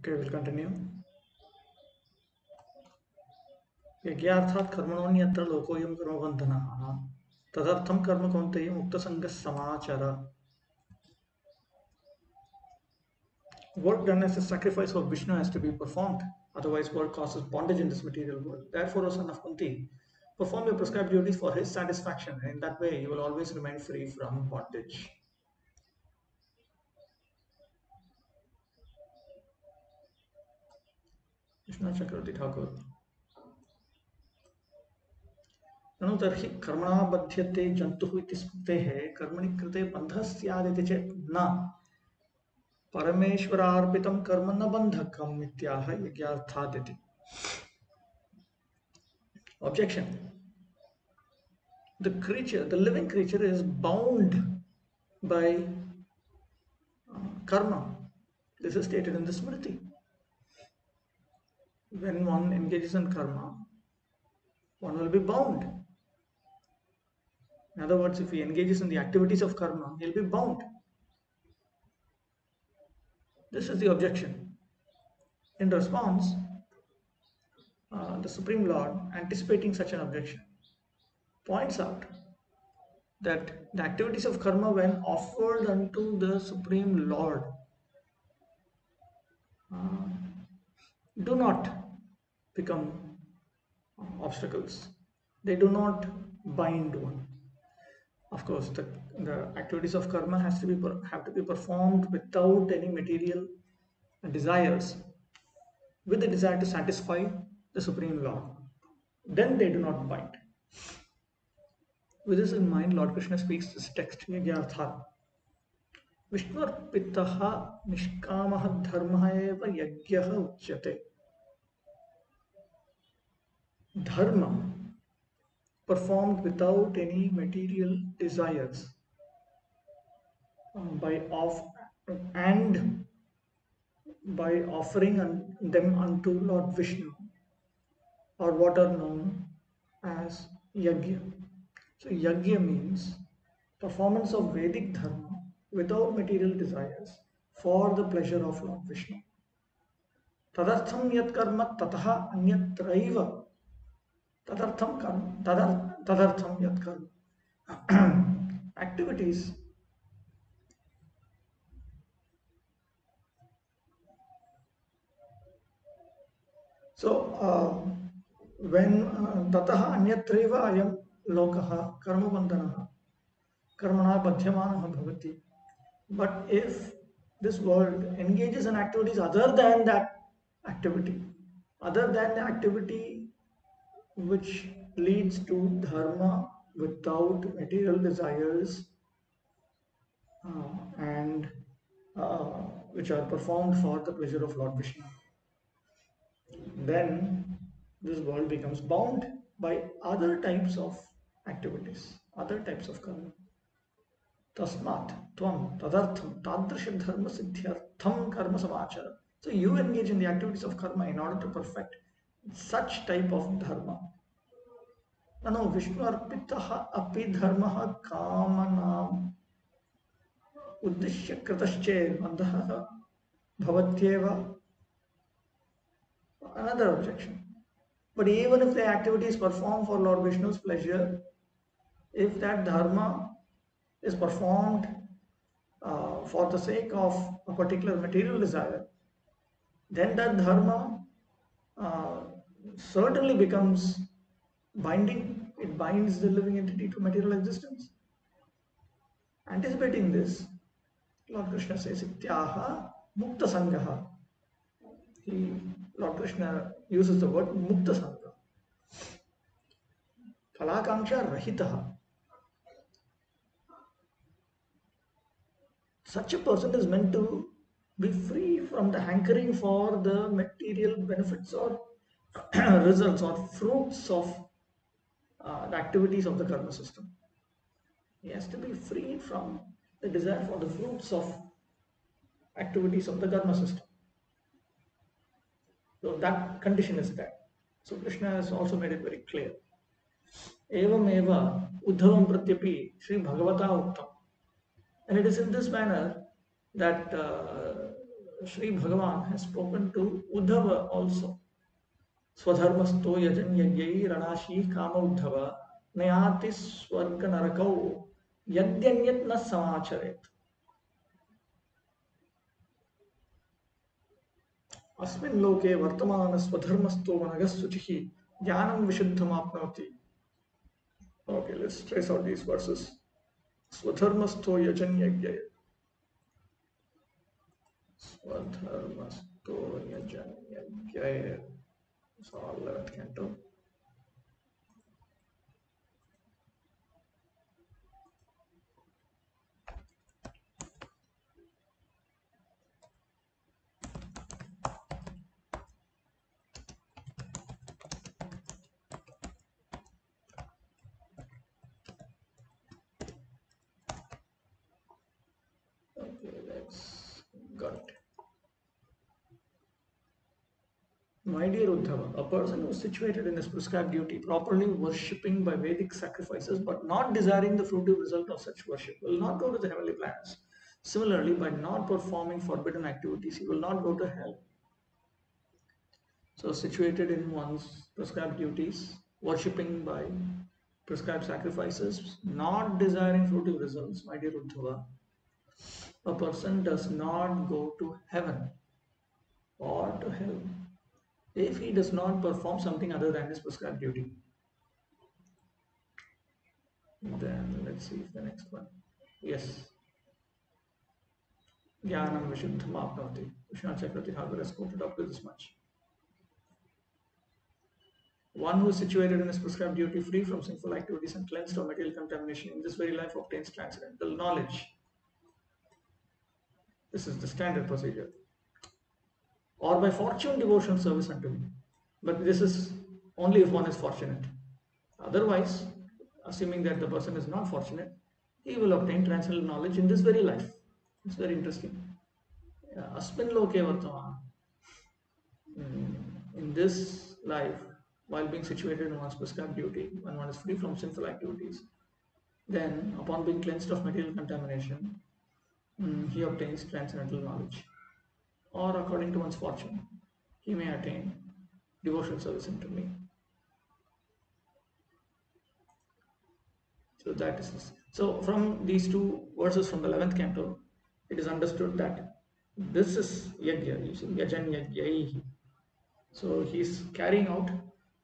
Okay, we'll continue. यज्ञार्थात् कर्मणोऽन्यत्र लोकोऽयं कर्मबन्धनः तदर्थं कर्म कौन्तेय मुक्तसङ्गः समाचर. Work done as a sacrifice for Vishnu has to be performed. Otherwise, work causes bondage in this material world. Therefore, O son of Kunti, perform your prescribed duties for his satisfaction. In that way, you will always remain free from bondage. Vishnu Chakravarti Thakur. ननु तर्हि कर्मणा बध्यते जन्तुः इति स्मृतेः कर्मणि कृते बन्धः स्यादिति चेत् न परमेश्वरार्पितं कर्म न बन्धकम् इत्याह यज्ञार्थादिति. Objection. The creature, the living creature is bound by karma. This is stated in the Smriti. When one engages in karma, one will be bound. In other words, if he engages in the activities of karma, he'll be bound. This is the objection. In response, the Supreme Lord, anticipating such an objection, points out that the activities of karma, when offered unto the Supreme Lord, do not become obstacles. They do not bind one. Of course, the activities of karma have to be performed without any material desires, with the desire to satisfy the Supreme Lord. Then they do not bind. With this in mind, Lord Krishna speaks this text, Yagyartha. Vishnuarpitaha nishkamaha dharma eva yagyaha uchyate. Dharma performed without any material desires by offering them unto Lord Vishnu, or what are known as yagya. So yagya means performance of Vedic dharma without material desires for the pleasure of Lord Vishnu. Tadartham yat karma tataha anyatraiva. Tadartham karma, tadartham yat karma. Activities when tataha anyatraiva ayam lokaha karmabandhanaha karmana badhyamanah bhavati. But if this world engages in activities other than that activity, other than the activity which leads to dharma without material desires, and which are performed for the pleasure of Lord Vishnu, then this world becomes bound by other types of activities, other types of karma. Tasmat tvam tadartham tadrisha dharma siddhyartham karma samachara. So you engage in the activities of karma in order to perfect such type of dharma. Nano Vishnu arpitaha api dharmaha kamanam uddishya kritasched bandhaha bhavatyeva. Another objection. But even if the activity is performed for Lord Vishnu's pleasure, if that dharma is performed for the sake of a particular material desire, then that dharma certainly becomes binding. It binds the living entity to material existence. Anticipating this, Lord Krishna says, Ityaha Mukta Sangaha. Lord Krishna uses the word Mukta Sangha. Phalakanksha Rahitaha. Such a person is meant to be free from the hankering for the material benefits or results or fruits of the activities of the karma system. He has to be free from the desire for the fruits of activities of the karma system. So that condition is there. So Krishna has also made it very clear. Evam eva uddhavam pratyapi Sri Bhagavata uttam. And it is in this manner that Sri Bhagavan has spoken to Uddhava also. Swadharmasto yajan yagyai ranashi kama Uddhava nayati swarga narakau yadyanyat na samacharet. अस्मिन् लोके वर्तमान स्वधर्मस्थो मनगस्सुचिः ज्ञानं विशुद्धमाप्नोति. Okay, let's trace out these verses. Swadharmastho yajan yagyaya. Swadharmastho yajan yagyaya. So 11th canto. Okay, let's got it. My dear Uddhava, a person who is situated in his prescribed duty, properly worshipping by Vedic sacrifices, but not desiring the fruitive result of such worship, will not go to the heavenly planets. Similarly, by not performing forbidden activities, he will not go to hell. So, situated in one's prescribed duties, worshipping by prescribed sacrifices, not desiring fruitive results, my dear Uddhava, a person does not go to heaven or to hell if he does not perform something other than his prescribed duty. Then let's see the next one. Yes. Jnanam Vishuddham Apnoti. Vishnu Chakravarti Thakur has quoted up to this much. One who is situated in his prescribed duty, free from sinful activities and cleansed of material contamination, in this very life obtains transcendental knowledge. This is the standard procedure. Or by fortune, devotion, service unto me. But this is only if one is fortunate. Otherwise, assuming that the person is not fortunate, he will obtain transcendental knowledge in this very life. It's very interesting. Asmin loke vartama. In this life, while being situated in one's prescribed duty, when one is free from sinful activities, then upon being cleansed of material contamination, he obtains transcendental knowledge. Or according to one's fortune, he may attain devotional service unto me. So that is this. So from these two verses from the 11th canto, it is understood that this is yajna, you see, yajan yajyaihi. So he is carrying out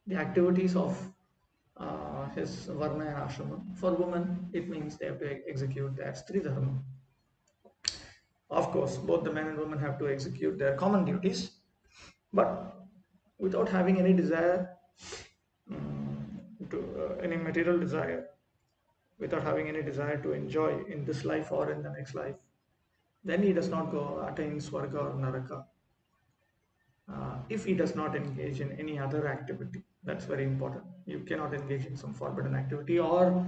the activities of his varna and ashrama. For women, it means they have to execute their stri dharma. Of course, both the men and women have to execute their common duties, but without having any desire any material desire, without having any desire to enjoy in this life or in the next life, then he does not go attain Swarga or Naraka. If he does not engage in any other activity, that's very important. You cannot engage in some forbidden activity or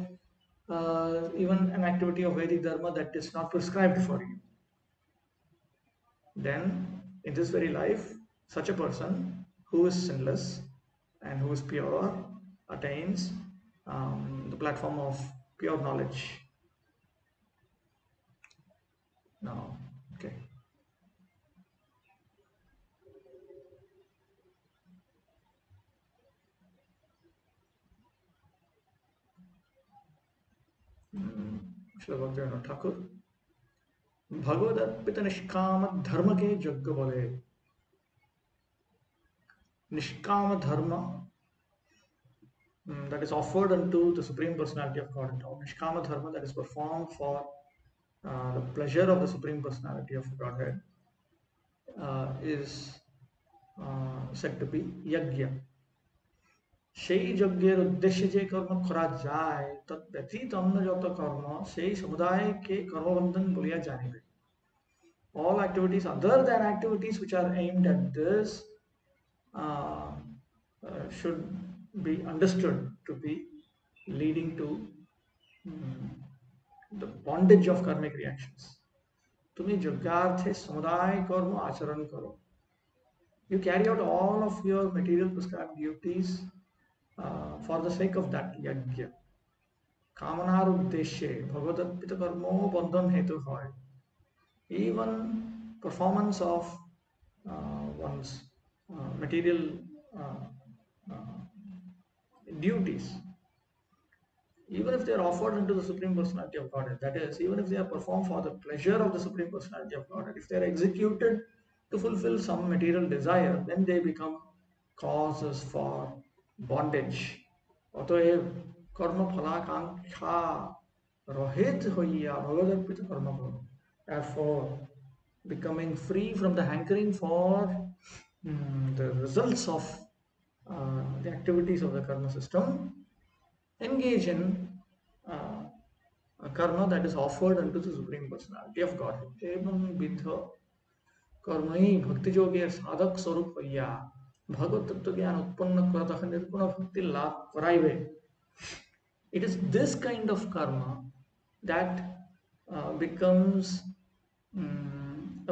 even an activity of Vedic Dharma that is not prescribed for you. Then, in this very life, such a person who is sinless and who is pure attains the platform of pure knowledge. Now, okay. Srila Bhaktivinoda Thakur. Bhagavad अर्पित निष्काम धर्म के यज्ञ बोले. Nishkama dharma that is offered unto the Supreme Personality of Godhead, or Nishkama dharma that is performed for the pleasure of the Supreme Personality of Godhead, is said to be yajna. সেই যজ্ঞের উদ্দেশ্যে যে কর্ম করা যায় তৎ ব্যতীত অন্য যত কর্ম সেই সমুদায়কে কর্মবন্ধন বলিয়া জানিবে. All activities other than activities which are aimed at this should be understood to be leading to the bondage of karmic reactions. তুমি যজ্ঞার্থে সমুদায় কর্ম আচরণ করো. You carry out all of your material prescribed duties for the sake of that yajna. কামনার উদ্দেশ্যে ভগবদর্পিত কর্ম বন্ধন হেতু হয়. Even performance of one's material uh, uh, duties, even if they are offered into the Supreme Personality of Godhead, that is, even if they are performed for the pleasure of the Supreme Personality of Godhead, if they are executed to fulfill some material desire, then they become causes for bondage. অতএব কর্মফলাকাঙ্ক্ষা রহিত হইয়া ভগবদর্পিত কর্ম করো. Therefore, becoming free from the hankering for the results of the activities of the karma system, engage in karma that is offered unto the Supreme Personality of Godhead. एवं विध कर्मणि भक्ति योगे साधक स्वरूप हइया भगवत तत्व ज्ञान उत्पन्न करतः निर्गुण भक्ति लाभ कराइबे. It is this kind of karma that becomes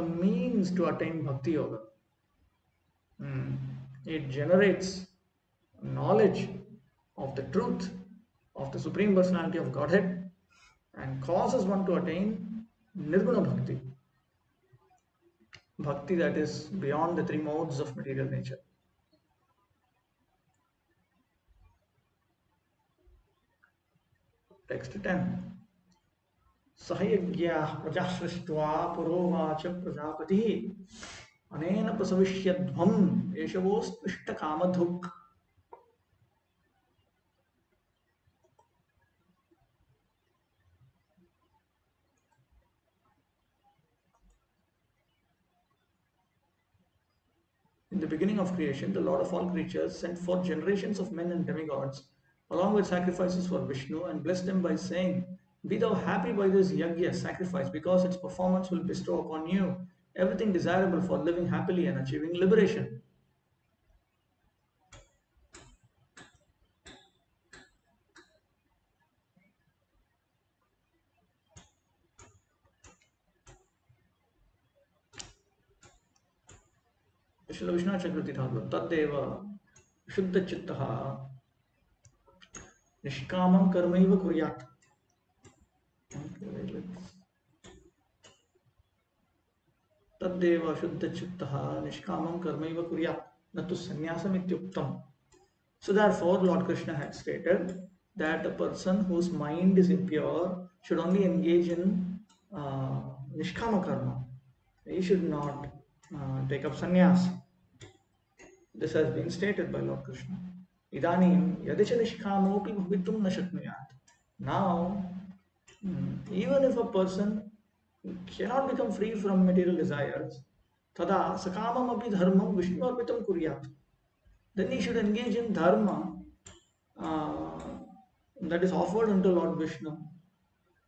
a means to attain bhakti yoga. It generates knowledge of the truth of the Supreme Personality of Godhead and causes one to attain Nirguna Bhakti. Bhakti that is beyond the three modes of material nature. Text 10. Sahayagya prajasrishtva purovacha prajapati anena prasavishyadhvam eshavostishta kamadhuk. In the beginning of creation, the Lord of all creatures sent forth generations of men and demigods, along with sacrifices for Vishnu, and blessed them by saying, "Be thou happy by this yajna sacrifice, because its performance will bestow upon you everything desirable for living happily and achieving liberation." Srila Vishnu Chakravarti Thakur, Taddeva Shuddha Chittaha Nishkamam Karmaiva Kuryat. Taddeva Shuddha Chittaha Nishkamam Karmaiva Kuryat Natu Sannyasam Ityuktam. So therefore, Lord Krishna had stated that a person whose mind is impure should only engage in Nishkama Karma. He should not take up sannyas. This has been stated by Lord Krishna. Idanim yadicha nishkamopi bhavitum na shaknuyat. Now, even if a person cannot become free from material desires, tada sakamam api dharmam vishnu arpitam kuryat. Then he should engage in dharma that is offered unto Lord Vishnu,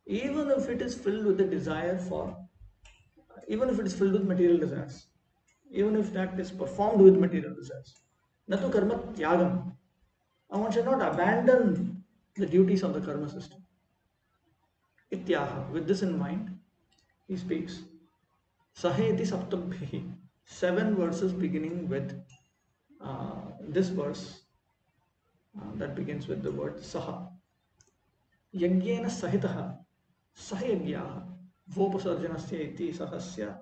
even if it is filled with the desire for, even if it is filled with material desires, even if that is performed with material desires. Natu karma tyagam. And one should not abandon the duties of the karma system. Ityaha. With this in mind, he speaks. Saheti saptabhihi. 7 verses beginning with this verse that begins with the word saha. Yagyena sahitaha. Sahayagyaha. Vopasarjanasya iti sahasya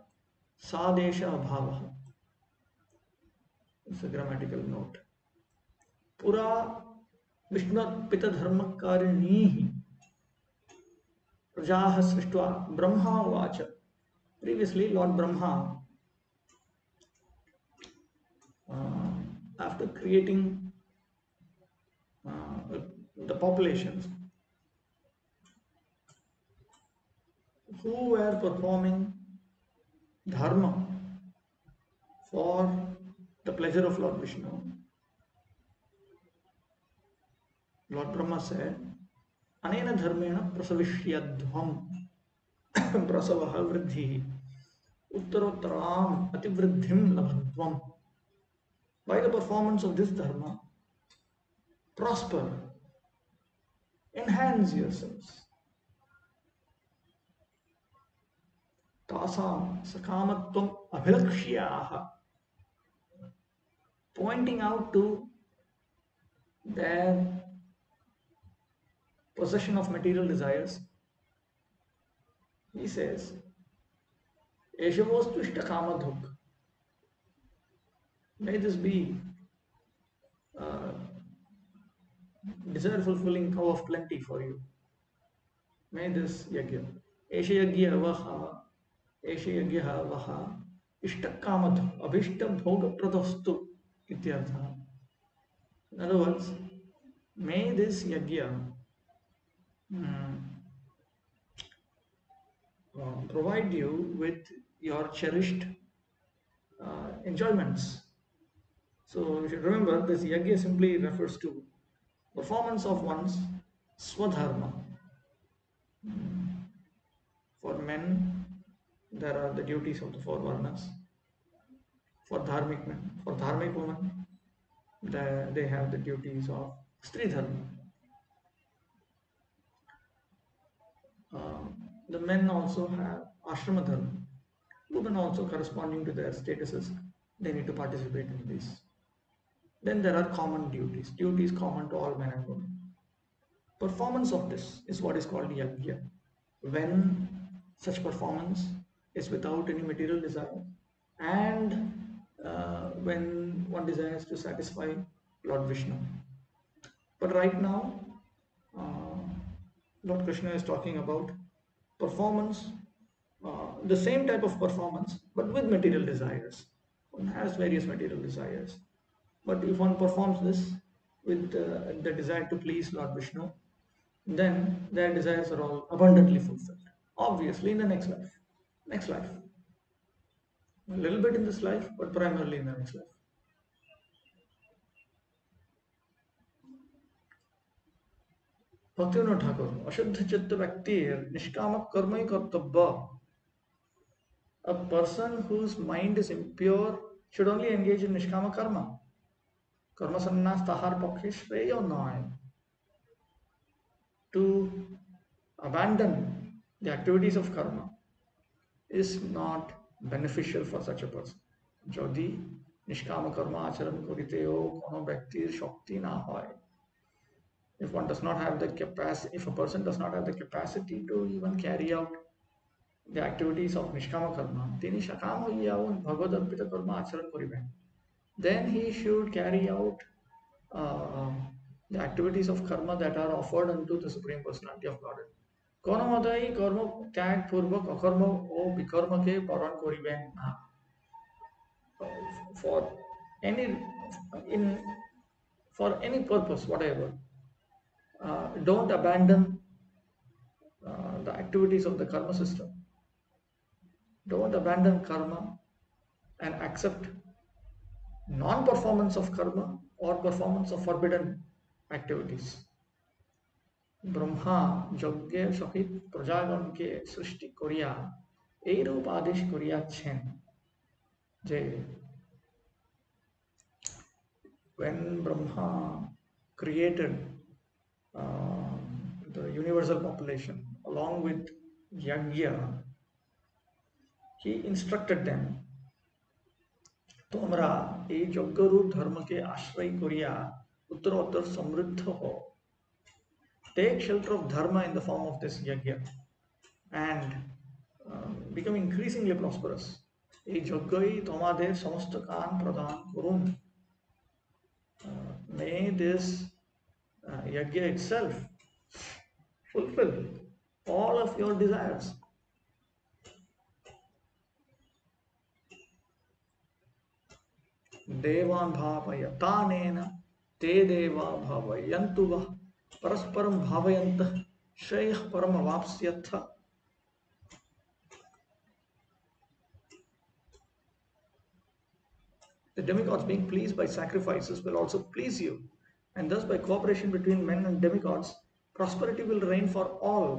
sadesha abhavaha. It's a grammatical note. Pura Vishnurpita dharmakarinihi prajaha srishtva Brahma vacha. Previously, Lord Brahma, after creating the populations who were performing dharma for the pleasure of Lord Vishnu, Lord Brahma said, Anena dharmena prasavishyadhvam prasavaha vridhi uttarottaram ativriddhim labhadvam. By the performance of this dharma, prosper, enhance yourselves. Tasam sakamatvam abhilakshiyaha. Pointing out to their possession of material desires, he says, Eshavostishta kamadhuk. May this be uh, desire fulfilling cow of plenty for you. May this yagya. Esha yagya vaha. Esha yagya vaha. Ishtakamad. Abhishta bhoga pradastu. Ityartha. In other words, may this yagya provide you with your cherished enjoyments. So you should remember this yagya simply refers to performance of one's swadharma. For men, there are the duties of the four varnas. For dharmic men, for dharmic women, they have the duties of stri dharma. The men also have ashrama dharma. Women also, corresponding to their statuses, they need to participate in this. Then there are common duties, duties common to all men and women. Performance of this is what is called yajna. When such performance is without any material desire, and when one desires to satisfy Lord Vishnu. But right now, uh, Lord Krishna is talking about performance, the same type of performance, but with material desires. One has various material desires. But if one performs this with the desire to please Lord Vishnu, then their desires are all abundantly fulfilled. Obviously, in the next life. Next life. A little bit in this life, but primarily in the next life. Bhaktivinoda Thakur, Ashuddha Chitta Vyaktir Nishkama Karmai Kartabba. A person whose mind is impure should only engage in Nishkama Karma. Karma Sannyas Tahar Pakshe Shreya Noy. To abandon the activities of karma is not beneficial for such a person. যদি নিষ্কাম কর্ম আচরণ করিতেও কোনো ব্যক্তির শক্তি না হয়, if one does not have the capacity, if a person does not have the capacity to even carry out the activities of nishkama karma, তিনি সকাম হইয়াও ভগবদ অর্পিত কর্ম আচরণ করিবেন, then he should carry out the activities of karma that are offered unto the Supreme Personality of Godhead. কোনো মতেই কর্ম ত্যাগ পূর্বক অকর্ম ও বিকর্মকে পালন করিবেন না। For any in for any purpose whatever, don't abandon the activities of the karma system. Don't abandon karma and accept non-performance of karma or performance of forbidden activities. Brahma যজ্ঞের সহিত প্রজাগণকে সৃষ্টি করিয়া এইরূপ আদেশ করিয়াছেন যে, when Brahma created the universal population along with Yagya, he instructed them, তোমরা এই যজ্ঞরূপ ধর্মকে আশ্রয় করিয়া উত্তরোত্তর সমৃদ্ধ হও। Take shelter of dharma in the form of this yagya and become increasingly prosperous. এই যজ্ঞই তোমাদের সমস্ত কাম প্রদান করুন। May this yagya itself fulfill all of your desires. Devan bhavaya tanena te deva bhavayantu vah parasparam bhavayantah shreyah param avapsyatha. The demigods, being pleased by sacrifices, will also please you, and thus by cooperation between men and demigods, prosperity will reign for all.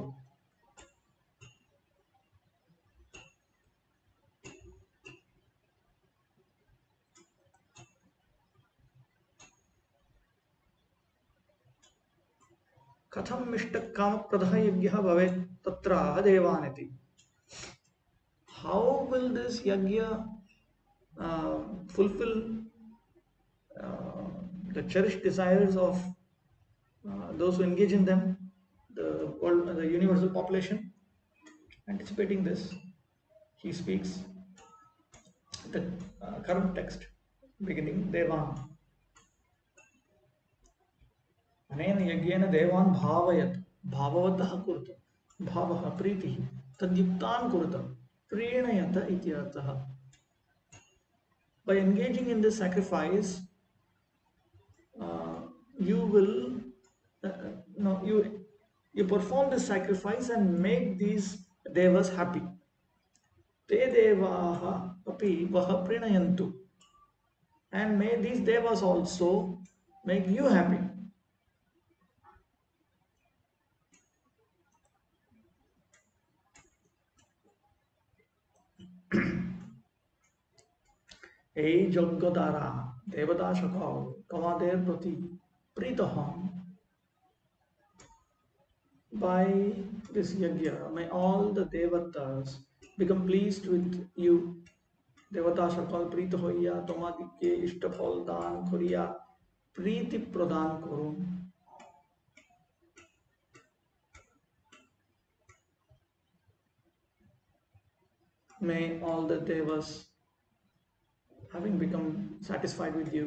Katham mishtakam pradha yagya bhavet tatra devaniti. How will this yagya fulfill the cherished desires of those who engage in them, the world, the universal population? Anticipating this, he speaks the current text beginning devan अनेन यज्ञेन देवान् भावयत् भाववतः कुरुत भावः प्रीतिः तद्युक्तान् कुरुत प्रीणयत इति अर्थः. By engaging in this sacrifice, you will no you perform this sacrifice and make these devas happy. Te devaha api vah prinayantu, and may these devas also make you happy. এই যজ্ঞ দ্বারা দেবতা সকল তোমাদের প্রতি প্রীত হন. By this yajna, may all the devatas become pleased with you. দেবতা সকল প্রীত হইয়া তোমাদিগকে ইষ্টফল দান করিয়া প্রীতি প্রদান করুন. May all the devas, having become satisfied with you,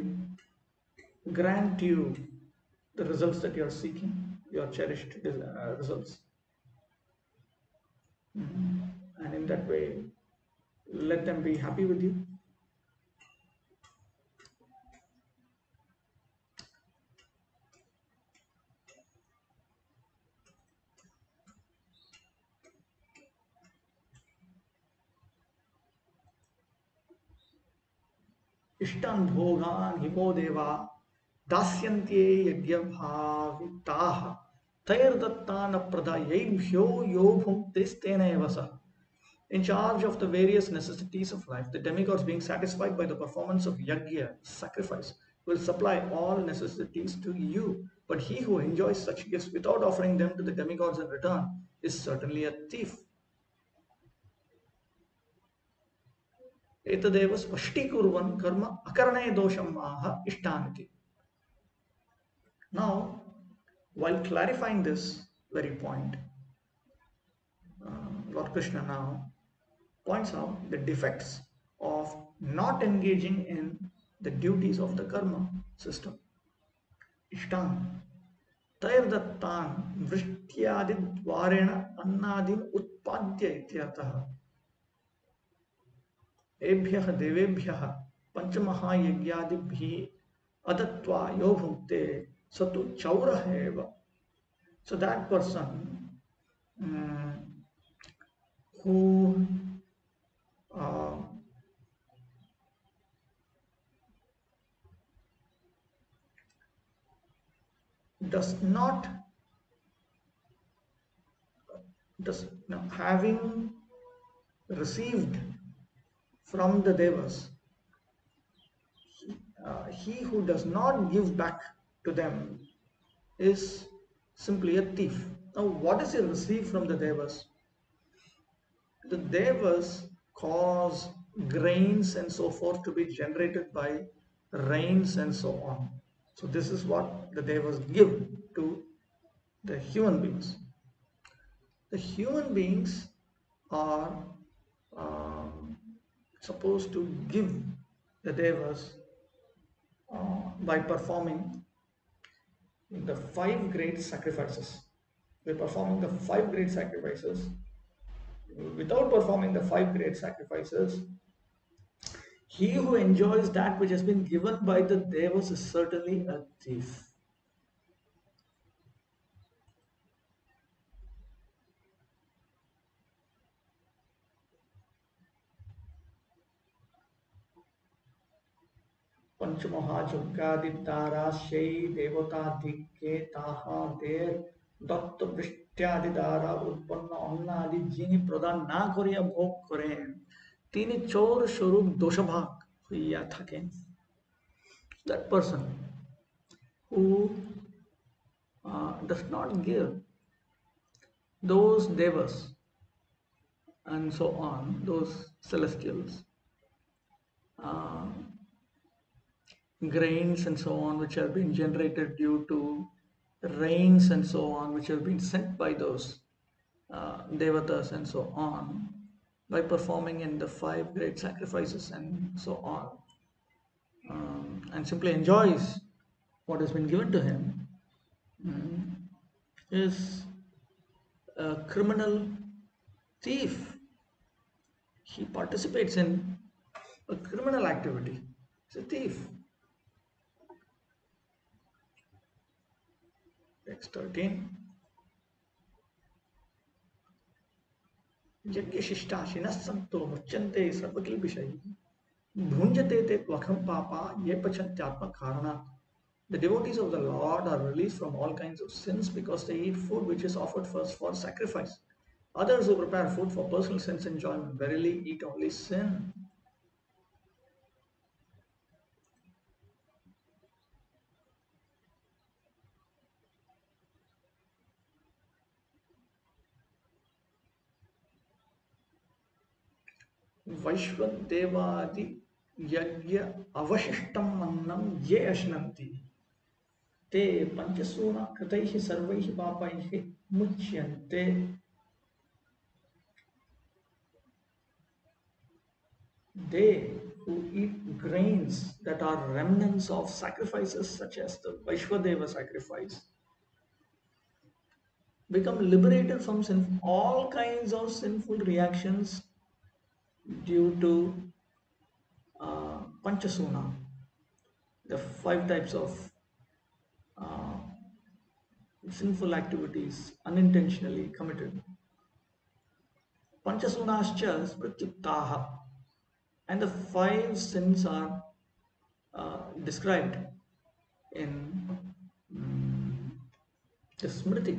grant you the results that you are seeking, your cherished results. And in that way, let them be happy with you. इष्टान् भोगान् हि वो देवा दास्यन्ते यज्ञभाविताः तैर्दत्तान् प्रदायैभ्यो यो भुङ्क्तेस्तेन एव सः. In charge of the various necessities of life, the demigods, being satisfied by the performance of yajna, sacrifice, will supply all necessities to you. But he who enjoys such gifts without offering them to the demigods in return is certainly a thief. एतदेव स्पष्टीकुर्वन् कर्म अकरणे दोषम् आह इष्टानिति. Now, while clarifying this very point, Lord Krishna now points out the defects of not engaging in the duties of the karma system. Ishtan तैर्दत्तान् वृष्ट्यादिद्वारेण अन्नादीन् उत्पाद्य इत्यर्थः. एभ्यः देवेभ्यः पंचमहायज्ञादिभिः अदत्वा यो भुङ्क्ते स तु चौरः एव. So that person who does not having received from the devas, he who does not give back to them is simply a thief. Now, what is he received from the devas? The devas cause grains and so forth to be generated by rains and so on. So this is what the devas give to the human beings. The human beings are supposed to give the devas by performing the 5 great sacrifices. By performing the 5 great sacrifices, without performing the 5 great sacrifices, he who enjoys that which has been given by the devas is certainly a thief. पंचमहाजुगादिदाराश्यै देवताधिक्ये ताहा देर दत्त वृष्ट्यादि द्वारा उत्पन्न अन्नादि যিনি প্রদান না করিয়া ভোগ করেন তিনি চোর স্বরূপ দোষভাগ হইয়া থাকেন. That person who does not give those devas and so on, those celestials, grains and so on which have been generated due to rains and so on which have been sent by those devatas and so on, by performing in the 5 great sacrifices and so on, and simply enjoys what has been given to him, is a criminal thief. He participates in a criminal activity. He's a thief. Text 13. यज्ञशिष्टाशिनः सन्तो मुच्यन्ते सर्वकिल्बिषैः भुञ्जते ते त्वखं पापा ये पचन्त्यात्मकारणात्. The devotees of the Lord are released from all kinds of sins because they eat food which is offered first for sacrifice. Others who prepare food for personal sense enjoyment verily eat only sin. वैश्वदेवादि यज्ञ अवशिष्टम् अन्नं ये अश्नन्ति ते पंचसूना कृतैः सर्वैः पापैः मुच्यन्ते. They who eat grains that are remnants of sacrifices such as the Vaishwadeva sacrifice become liberated from all kinds of sinful reactions due to Panchasuna, the five types of uh, sinful activities unintentionally committed. Panchasunascha smrityuktaha, and the five sins are described in the Smriti.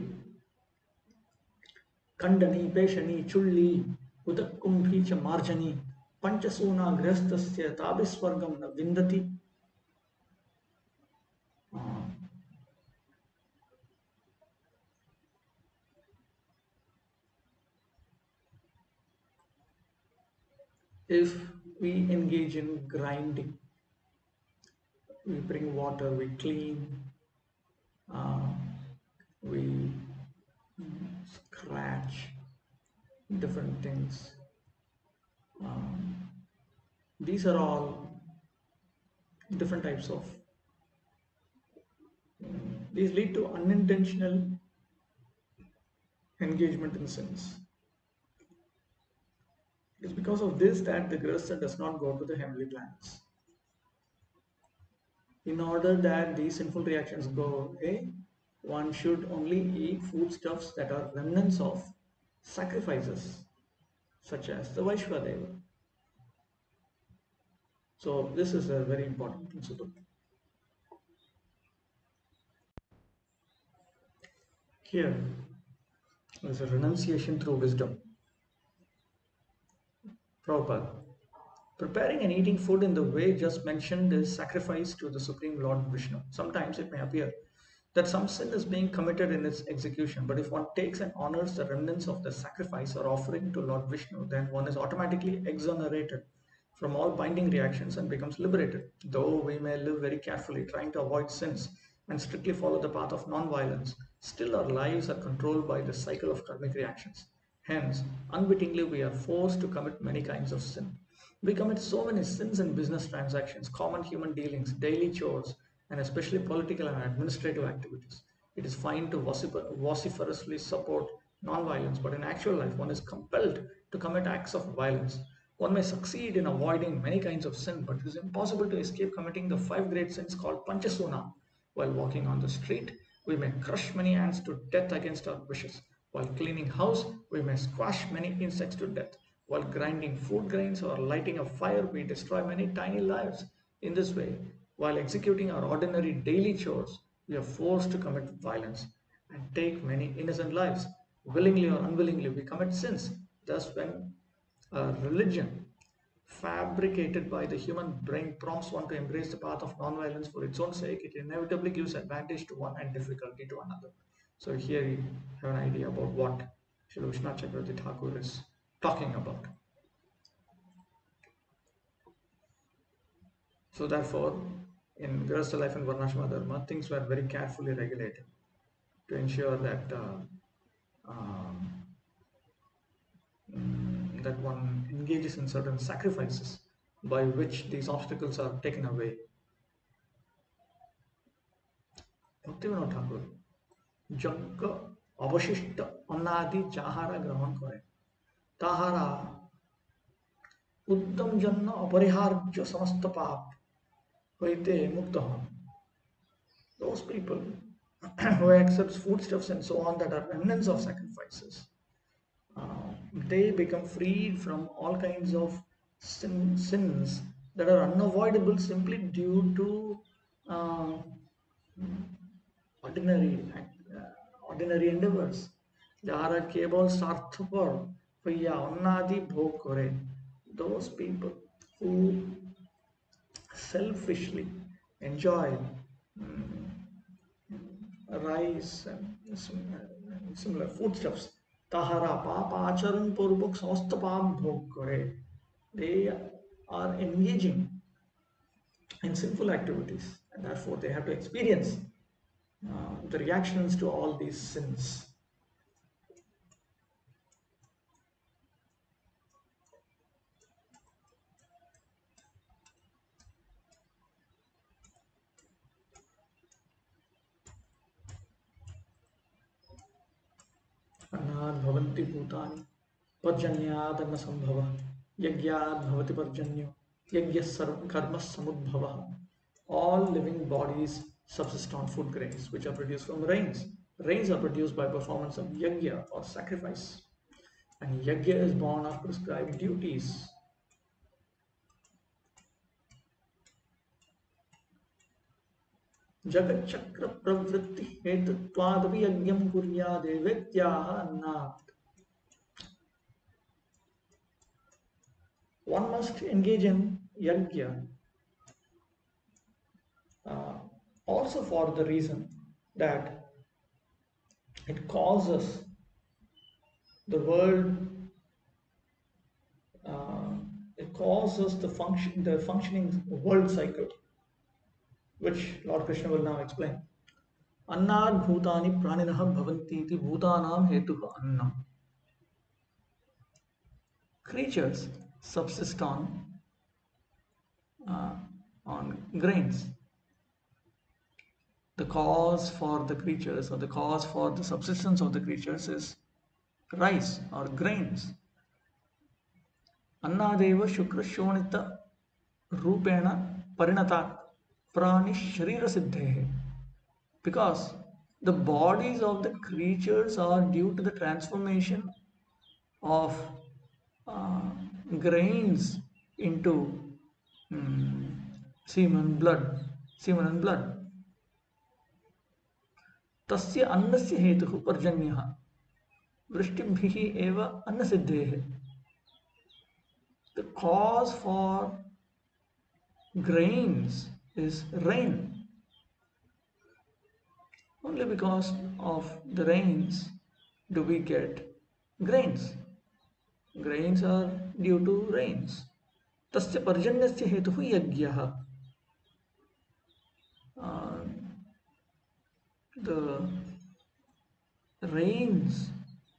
खंडनी पेशनी चुल्ली उदकुंभी च मार्जनी पंचसूना गृहस्थस्य ताभिस्वर्गम न विंदति. If we engage in grinding, we bring water, we clean, we scratch different things. These are all different types of. These lead to unintentional engagement in sins. It is because of this that the grihastha does not go to the heavenly planets. In order that these sinful reactions go away, one should only eat foodstuffs that are remnants of sacrifices, such as the Vaishwadeva. So this is a very important principle. Here is a renunciation through wisdom. Prabhupada. Preparing and eating food in the way just mentioned is sacrifice to the Supreme Lord Vishnu. Sometimes it may appear that some sin is being committed in its execution, but if one takes and honors the remnants of the sacrifice or offering to Lord Vishnu, then one is automatically exonerated from all binding reactions and becomes liberated. Though we may live very carefully, trying to avoid sins and strictly follow the path of non-violence, still our lives are controlled by the cycle of karmic reactions. Hence, unwittingly we are forced to commit many kinds of sin. We commit so many sins in business transactions, common human dealings, daily chores, and especially political and administrative activities. It is fine to vociferously support non-violence, but in actual life, one is compelled to commit acts of violence. One may succeed in avoiding many kinds of sin, but it is impossible to escape committing the five great sins called Panchasuna. While walking on the street, we may crush many ants to death against our wishes. While cleaning house, we may squash many insects to death. While grinding food grains or lighting a fire, we destroy many tiny lives. In this way, while executing our ordinary daily chores, we are forced to commit violence and take many innocent lives. Willingly or unwillingly, we commit sins. Thus, when a religion fabricated by the human brain prompts one to embrace the path of non-violence for its own sake, it inevitably gives advantage to one and difficulty to another. So here you have an idea about what Srila Vishwanath Chakravarti Thakur is talking about. So therefore, in Grihastha life and Varnashrama Dharma, things were very carefully regulated to ensure that that one engages in certain sacrifices by which these obstacles are taken away Bhaktivinod ঠাকুর যজ্ঞ অবশিষ্ট অন্নাদি যাহারা গ্রহণ করে তাহারা উত্তম জন্য অপরিহার্য সমস্ত পাপ হইতে মুক্ত হন। Those people who accepts foodstuffs and so on that are remnants of sacrifices, they become freed from all kinds of sins that are unavoidable simply due to uh, ordinary ordinary endeavors যাহারা কেবল স্বার্থপর হইয়া অন্নাদি ভোগ করে, those people who selfishly enjoy rice and similar foodstuffs, তাহারা পাপ আচরণ পূর্বক সমস্ত পাপ ভোগ করে, they are engaging in sinful activities and therefore they have to experience the reactions to all these sins. अन्नाद् भवन्ति भूतानि पर्जन्याद् अन्नसम्भवः यज्ञाद् भवति पर्जन्यो यज्ञः कर्मः समुद्भवः. All living bodies subsist on food grains which are produced from rains. Rains are produced by performance of yajna or sacrifice, and yajna is born of prescribed duties. जगच्चक्र प्रवृत्ति हेतुत्वादपि यज्ञं कुर्यादेवेत्याह अन्नात्. One must engage in yajna also for the reason that it causes the world, it causes the functioning world cycle, which Lord Krishna will now explain. Annad bhutani praninah bhavanti iti bhutanam hetuh annam. Creatures subsist on grains. The cause for the creatures, or the cause for the subsistence of the creatures, is rice or grains. Annadeva shukra shonita rupena parinata prani sharira siddhehe. Because the bodies of the creatures are due to the transformation of grains into semen and blood. तस्य अन्नस्य हेतुः पर्जन्यः वृष्टिभिः एव अन्नसिद्धेः. The cause for grains is rain. Only because of the rains do we get grains. Grains are due to rains. तस्य पर्जन्यस्य हेतुः यज्ञः. The rains,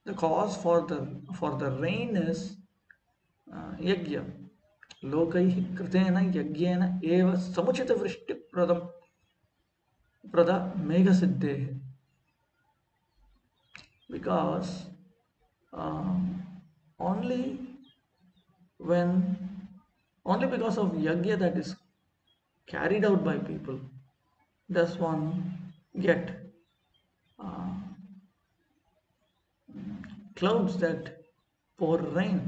the cause for the rain is yajna. लोकैः कृतेन यज्ञेन एव समुचित वृष्टिप्रदं प्रद मेघसिद्धेः. Because only because of yajna that is carried out by people does one get clouds that pour rain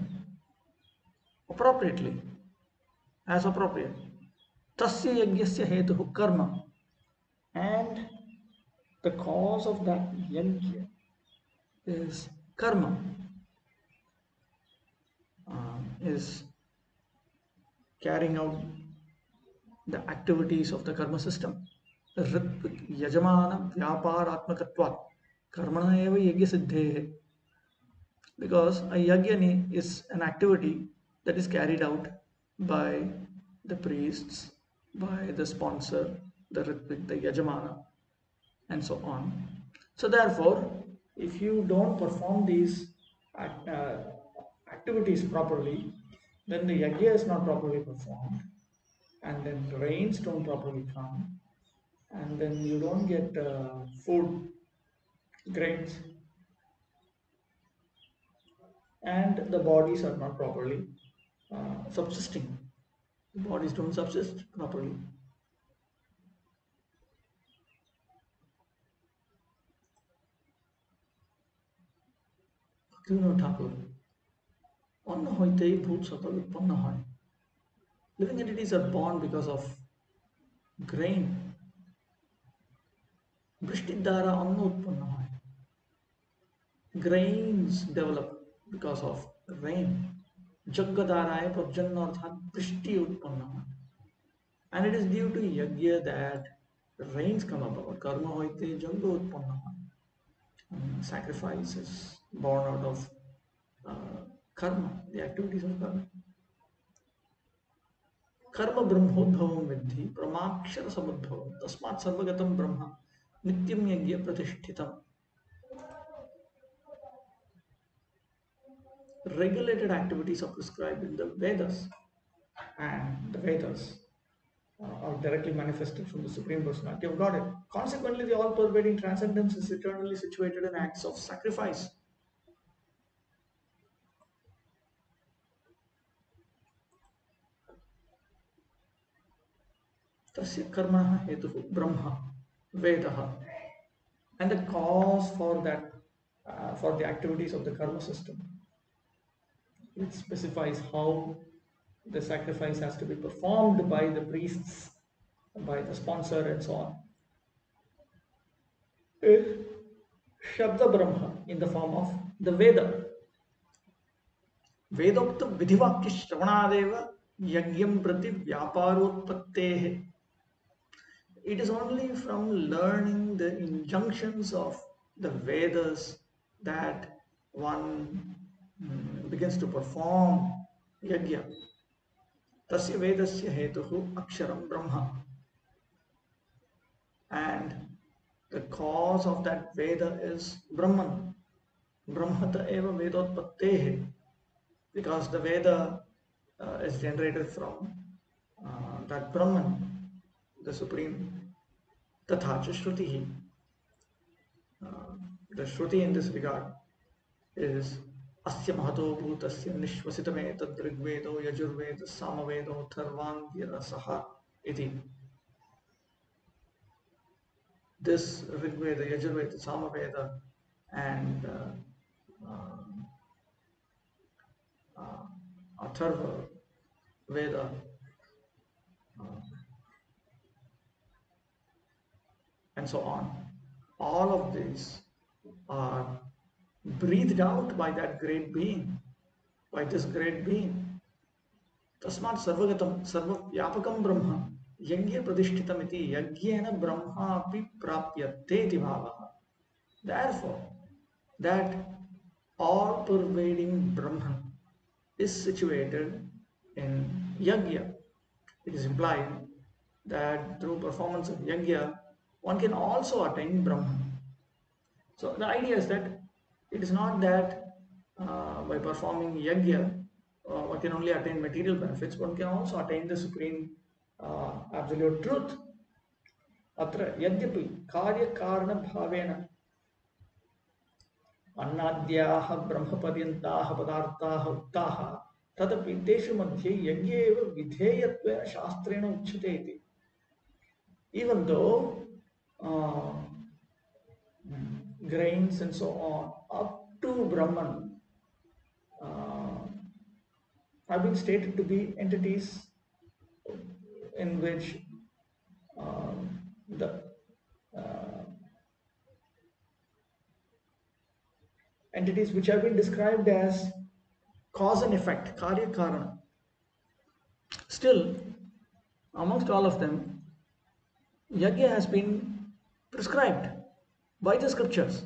appropriately, as appropriate. Tasya yajnasya hetuh karma, and the cause of that yajna is karma, is carrying out the activities of the karma system. Ritwik यजमान व्यापारात्मकत्वात् कर्मणा एव यज्ञ सिद्धेः. Because a yajna is an activity that is carried out by the priests, by the sponsor, the ritvik, the yajamana, and so on. So therefore, if you don't perform these activities properly, then the yajna is not properly performed, and then rains don't properly come, and then you don't get food, grains, and the bodies are not properly subsisting. The bodies don't subsist properly. Bhaktivinoda Thakur, অন্ন হইতেই ভূত সকল উৎপন্ন হয়. Living entities are born because of grain. বৃষ্টির দ্বারা অন্ন উৎপন্ন হয়. Grains develop because of rain. যজ্ঞ দ্বারায় পর্জন্য অর্থাৎ বৃষ্টি উৎপন্ন হয়. And it is due to yajna that rains come about. Karma হইতে যজ্ঞ উৎপন্ন হয়. Sacrifice is born out of karma, the activities of karma. कर्म ब्रह्मोद्भवं विद्धि ब्रह्माक्षर समुद्भवं तस्मात् सर्वगतं ब्रह्म नित्यं यज्ञ प्रतिष्ठितम्. Regulated activities are prescribed in the Vedas, and the Vedas are directly manifested from the Supreme Personality of Godhead. Consequently, the all-pervading transcendence is eternally situated in acts of sacrifice. Tasya karmana hetuhu brahma vedaha, and the cause for that for the activities of the karma system, it specifies how the sacrifice has to be performed by the priests, by the sponsor, and so on. Is Shabda Brahma in the form of the Veda. Vedokta vidhivakya shravanadeva yagyam prati vyaparotpattehe. It is only from learning the injunctions of the Vedas that one begins to perform yajna. Tasya vedasya hetuhu aksharam brahma. And the cause of that Veda is Brahman. Brahmata eva vedotpattehe. Because the Veda is generated from that Brahman, the Supreme. Tatha cha Shrutihi. The Shruti in this regard is Asya Mahato Bhutasya Nishvasitame Tad Rigvedo Yajurvedo Samavedo Tharvangyarasaha iti. This Rigveda, Yajurveda, Samaveda, and Atharva Veda and so on. All of these are breathed out by that great being, by this great being. Tasmat sarvagatam sarvavyapakam brahma yajna pratishtitam iti yajnena brahma api prapyate iti bhavaha. Therefore, that all-pervading Brahman is situated in yajna. It is implied that through performance of yajna, one can also attain Brahman. So the idea is that it is not that by performing yajna, one can only attain material benefits, one can also attain the supreme absolute truth. Atra yadyapi karya karana bhavena अन्नाद्याः ब्रह्मपर्यन्ताः पदार्थाः उक्ताः तदपि तेषु मध्ये यज्ञे एव विधेयत्वेन शास्त्रेण उच्यते इति. Even though grains and so on up to Brahman have been stated to be entities in which the entities which have been described as cause and effect, karya karana. Still, amongst all of them, yajna has been prescribed by the scriptures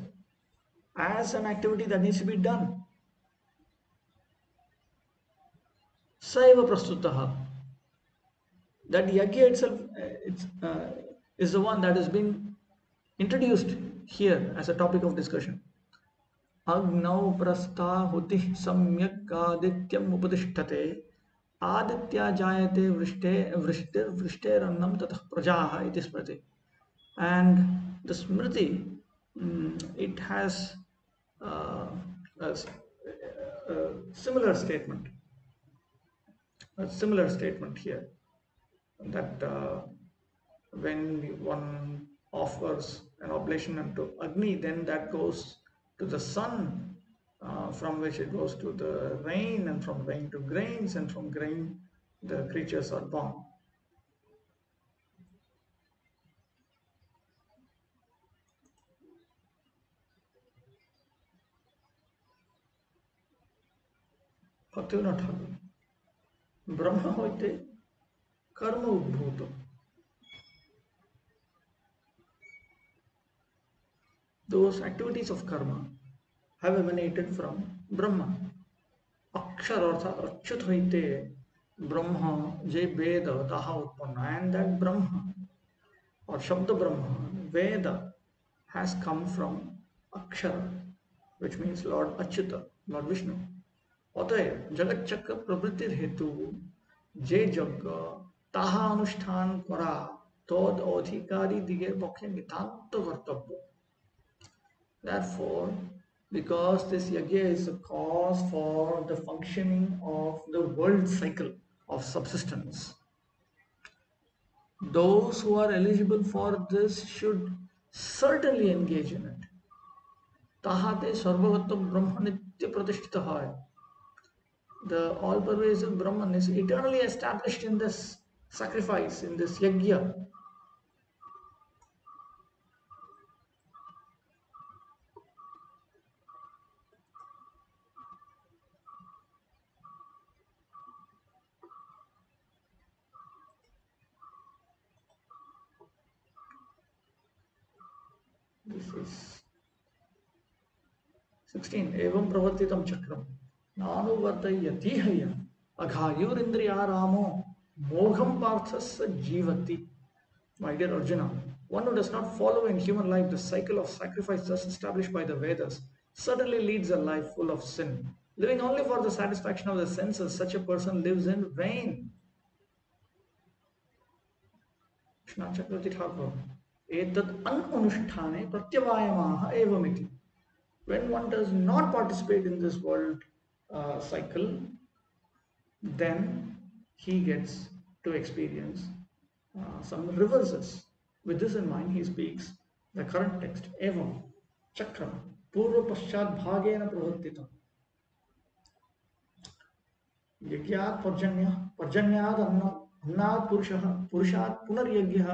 as an activity that needs to be done. Saiva prastutaha. That yajna itself is the one that has been introduced here as a topic of discussion. Agnau prastahutih samyak adityam upadishthate aditya jayate vrishterannam tatah prajaha iti smriti. And the Smriti, it has uh, a similar statement, a similar statement here, that when one offers an oblation unto Agni, then that goes to the sun, from which it goes to the rain, and from rain to grains, and from grain the creatures are born. Bhaktivinoda Thakur, ब्रह्म होते कर्म उद्भूत. Those activities of karma have emanated from Brahma. अक्षर अर्थात अच्युत होते ब्रह्म जे वेद ताहा उत्पन्न, and that Brahma or Shabda Brahma, Veda, has come from Akshara, which means Lord Achyuta, Lord Vishnu. অতএব জগৎচক্র প্রবৃত্তির হেতু যে যজ্ঞ তাহা অনুষ্ঠান করা তদ অধিকারী দিগের পক্ষে নিতান্ত কর্তব্য. Therefore, because this yajna is a cause for the functioning of the world cycle of subsistence, those who are eligible for this should certainly engage in it. তাহাতে সর্বগত ব্রহ্ম নিত্য প্রতিষ্ঠিত হয়. The all-pervasive Brahman is eternally established in this sacrifice, in this yajna. This is 16. एवं प्रवर्तितं चक्रम नानुवर्तयति हय अघायुरिन्द्रियारामो मोघम पार्थस्य जीवति. My dear Arjuna, one who does not follow in human life the cycle of sacrifice thus established by the Vedas certainly leads a life full of sin. Living only for the satisfaction of the senses, such a person lives in vain. Krishna Chakravarti Thakur, etat anusthane pratyavayamaha evamiti. When one does not participate in this world cycle, then he gets to experience some reverses. With this in mind, he speaks the current text. Evam chakram purva paschat bhagena pravartitam yagyat parjanyad annad purushat punaryagya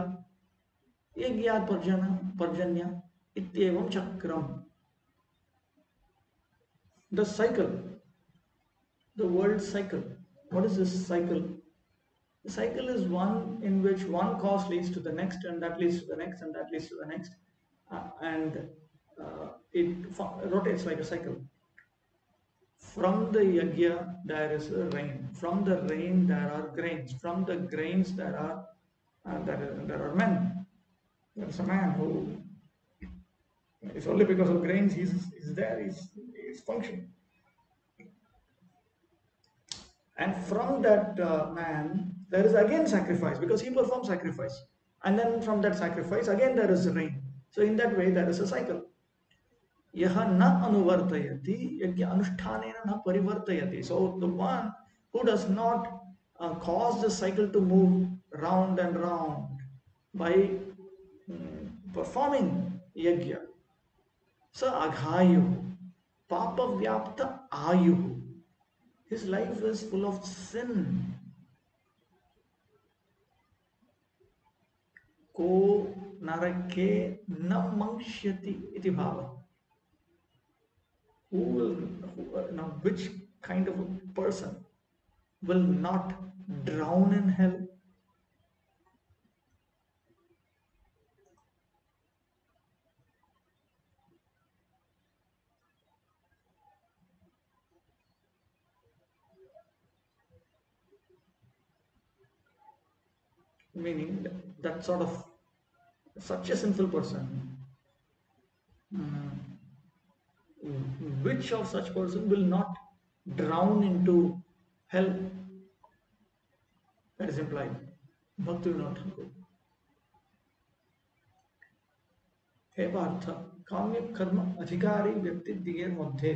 yagyat parjanya ityevam chakram. The cycle, the world cycle. What is this cycle? The cycle is one in which one cause leads to the next, and that leads to the next, and that leads to the next, and it rotates like a cycle. From the yajna there is a rain. From the rain there are grains. From the grains there are men. There is a man who it's only because of grains he's there. He's functioning. And from that man, there is again sacrifice because he performs sacrifice. And then from that sacrifice, again there is rain. So in that way, there is a cycle. Yaha na anuvartayati, yajna anushthanena na parivartayati. So the one who does not cause the cycle to move round and round by performing yajna. Sa aghayu, papa vyapta ayu. His life is full of sin. Ko narake na mangshyati iti bhava. Now which kind of a person will not drown in hell? Meaning that sort of such a sinful person, which of such person will not drown into hell? That is implied. Bhaktivinoda Thakur. हे पार्थ, काम्य कर्म अधिकारी व्यक्ति दिगेर मध्य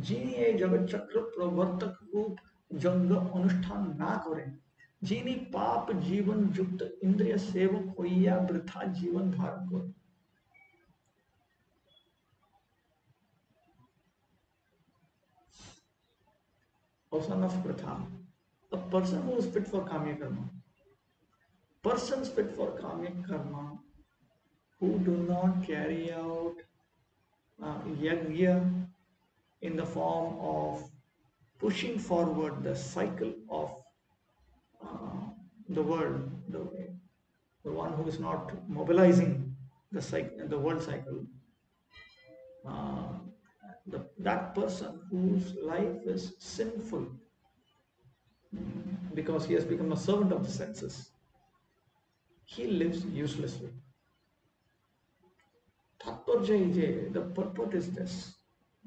যিনি এই জগৎচক্র প্রবর্তক রূপ যজ্ঞ অনুষ্ঠান না করেন, যিনি পাপ জীবন যুক্ত ইন্দ্রিয় সেবক হইয়া বৃথা জীবন ধারণ করেন। O son of Pritha, a person who is fit for kamya karma, persons fit for kamya karma who do not carry out yajna in the form of pushing forward the cycle of uh, the world, the one who is not mobilizing the world cycle, uh, that person whose life is sinful because he has become a servant of the senses, he lives uselessly. The purport is this.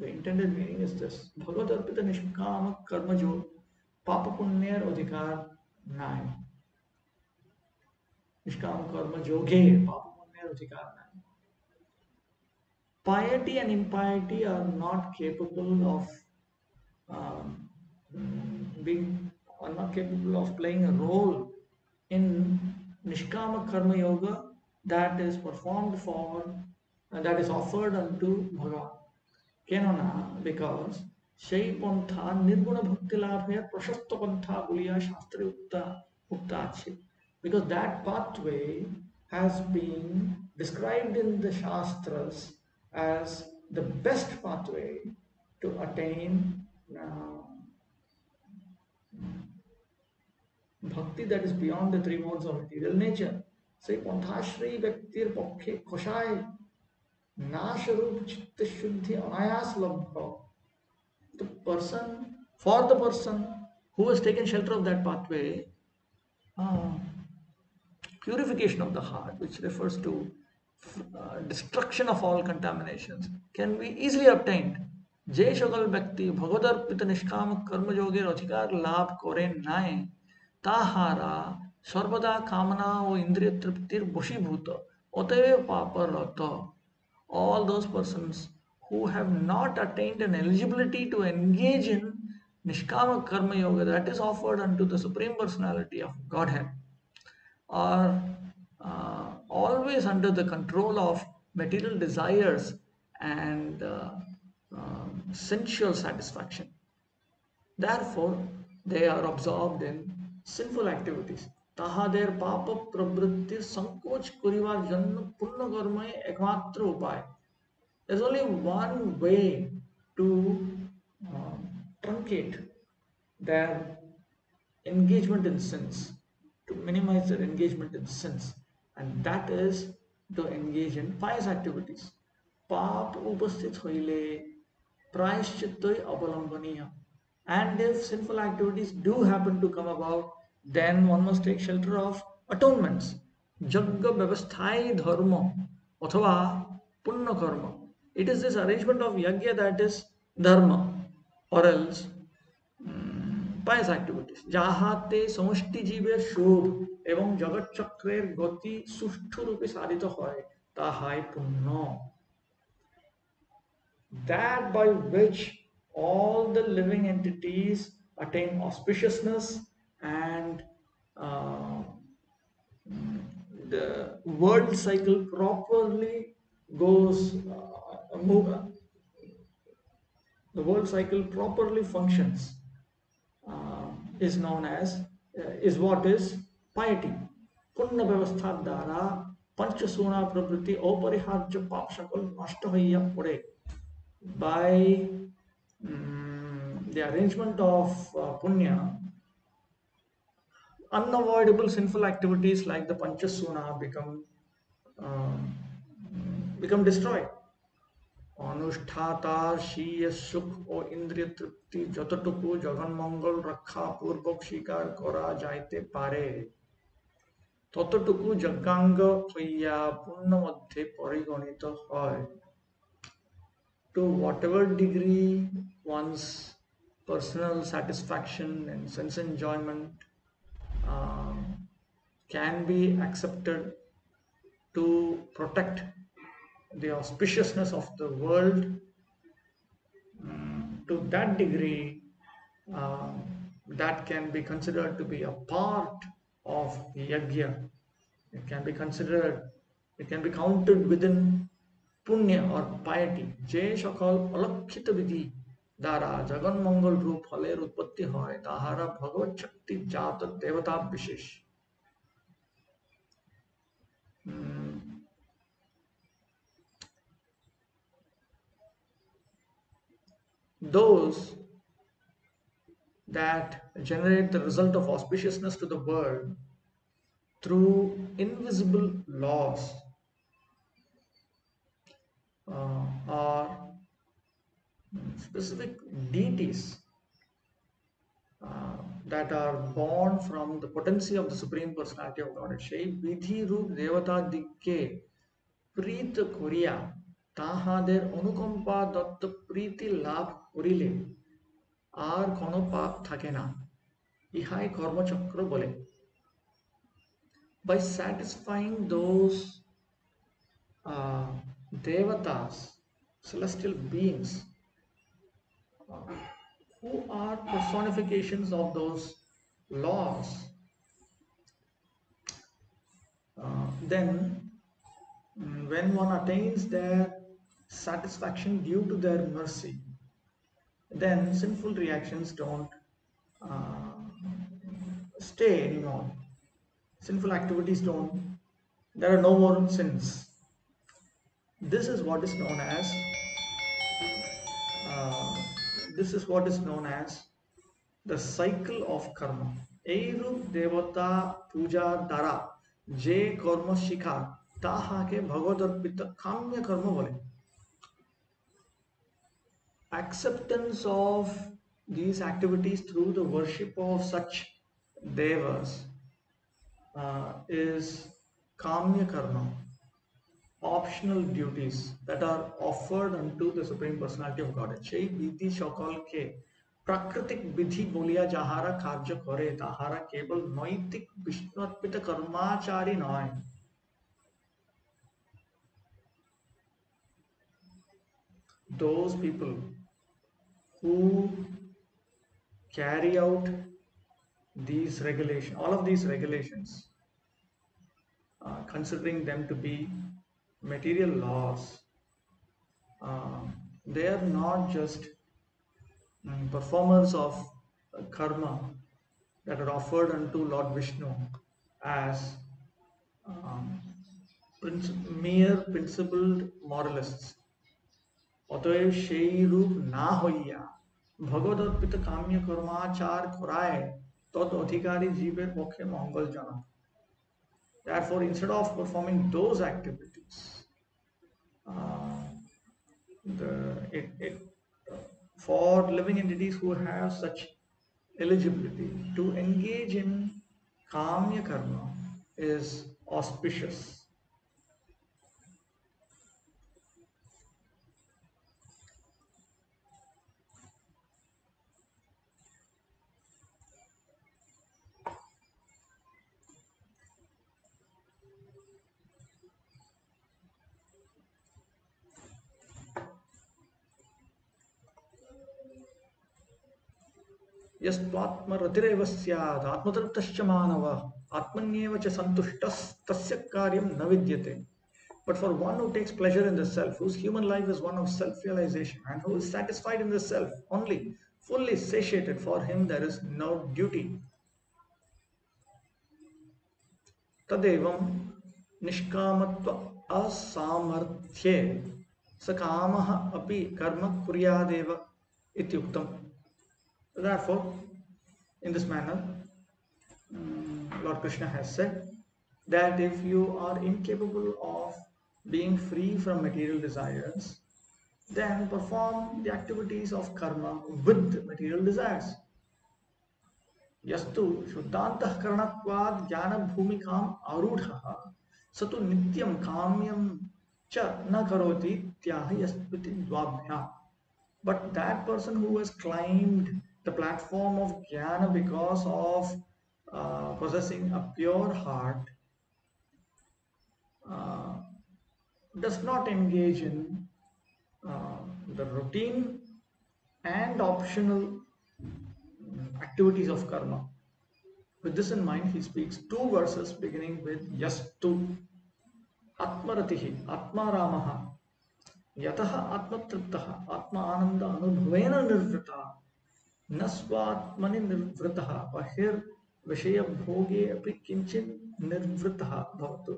The intended meaning is this. Bhagavad Arpita Nishkama Karma Jo Papa Punyer Adhikar Nai. Nishkama Karma Joge Papa Punyer Adhikar Nai. Piety and impiety are not capable of um, are not capable of playing a role in Nishkama Karma Yoga that is performed for that is offered unto Bhagavan. কেননা because সেই পন্থা নির্গুণ ভক্তি লাভের প্রশস্ত পন্থা বলিয়া শাস্ত্রে উক্ত আছে, because that pathway has been described in the shastras as the best pathway to attain bhakti that is beyond the three modes of material nature. সেই পন্থাশ্রী ব্যক্তির পক্ষে খোসায় नाशरूप चित्त शुद्धि अनायास लब्ध. For the person who has taken shelter of that pathway, purification of the heart, which refers to destruction of all contaminations, can be easily obtained. যে সকল ব্যক্তি ভগবদর্পিত নিষ্কাম কর্মযোগের অধিকার লাভ করেন নাই, তাহারা সর্বদা কামনা ও ইন্দ্রিয় তৃপ্তির বশীভূত, অতএব পাপরত. All those persons who have not attained an eligibility to engage in Nishkama Karma Yoga that is offered unto the Supreme Personality of Godhead are always under the control of material desires and sensual satisfaction. Therefore, they are absorbed in sinful activities. তাহাদের পাপ প্রবৃত্তির সংকোচ করিবার জন্য পূর্ণ কর্মই একমাত্র উপায়. There's only one way to truncate their engagement in sins, to minimize their engagement in sins, and that is to engage in pious activities. Paap upasthit hoile prayashchittoi avalambaniya. And if sinful activities do happen to come about, then one must take shelter of atonements. Jagga vyavasthai dharma athava punna karma. It is this arrangement of yajna that is dharma, or else pious activities. যাহাতে সমষ্টি জীবের shove এবং জগৎচক্রের গতি সুষ্ঠুরূপে সাধিত হয়, তাহাই পুণ্য. That by which all the living entities attain auspiciousness and the world cycle properly goes the world cycle properly functions is known as is what is piety. Punna vyavastha দ্বারা panchasuna pravriti অপরিহার্য পাপ সকল নষ্ট হইয়া পড়ে. By the arrangement of punya, unavoidable sinful activities like the panchasuna become destroyed. अनुष्ठाता शीय सुख और इंद्रिय तृप्ति যতটুকু জগন মঙ্গল রক্ষা পূর্বক স্বীকার করা যাইতে পারে, ততটুকু যজ্ঞাঙ্গ হইয়া পুণ্য মধ্যে পরিগণিত হয়. To whatever degree one's personal satisfaction and sense enjoyment can be accepted to protect the auspiciousness of the world, to that degree, um, that can be considered to be a part of yajna. It can be considered, it can be counted within punya or piety. যে সকল অলক্ষিত বিধি দ্বারা জগন্মঙ্গল রূপ ফলের উৎপত্তি হয় তাহারা ভগবত শক্তি জাত দেবতা বিশেষ। Those that generate the result of auspiciousness to the world through invisible laws or specific deities that are born from the potency of the Supreme Personality of Godhead. সেই বিধি রূপ দেবতা দিককে প্রীত করিয়া তাহাদের অনুকম্পা দত্ত প্রীতি লাভ করিলে আর কোনো পাপ থাকে না, ইহাই কর্মচক্র বলে। By satisfying those devatas, celestial beings, who are personifications of those laws, then when one attains their satisfaction due to their mercy, then sinful reactions don't stay anymore. Sinful activities don't, there are no more sins. This is what is known as this is what is known as the cycle of karma. এইরূপ দেবতা পূজার দ্বারা যে কর্ম শিখা তাহাকে ভগবদর্পিত কাম্য কর্ম বলে। Acceptance of these activities through the worship of such devas is kamya karma, optional duties that are offered unto the Supreme Personality of Godhead. সেই বিধি সকলকে প্রাকৃতিক বিধি বলিয়া যাহারা কার্য করে তাহারা কেবল নৈতিক বিষ্ণু অর্পিত কর্মাচারী নয়। Those people who carry out these regulations, all of these regulations, considering them to be material laws, they are not just performers of karma that are offered unto Lord Vishnu as mere principled moralists. অতএব সেই রূপ না হইয়া ভগবদর্পিত কাম্য কর্মাচার করায় তৎ অধিকারী জীবের পক্ষে মঙ্গলজনক। Therefore, instead of performing those activities, for living entities who have such eligibility to engage in kamya karma is auspicious. यस्त्वात्मरतिरेव स्यात् आत्मतृप्तश्च मानवः आत्मन्येव च सन्तुष्टस्तस्य कार्यं न विद्यते. But for one who takes pleasure in the self, whose human life is one of self-realization, and who is satisfied in the self only, fully satiated, for him there is no duty. तदेवं निष्कामत्व असामर्थ्ये सकामः अपि कर्म कुर्यादेव इत्युक्तम्. Therefore, in this manner, Lord Krishna has said that if you are incapable of being free from material desires, then perform the activities of karma with material desires. Yastu shuddhantah karanatvad jnana bhumikam arudha satu nityam kamyam cha na karoti tyahi yaspiti dvabhya. But that person who has climbed the platform of jnana because of possessing a pure heart does not engage in uh, the routine and optional activities of karma. With this in mind, he speaks two verses beginning with Yastu Atmaratihi Atmaramaha Yataha Atmatrittaha Atma Ananda Anubhavena Nirvrita न स्वात्मनि निर्वृतः बहिर्विषयभोगे अपि किञ्चित् निर्वृतः भवतु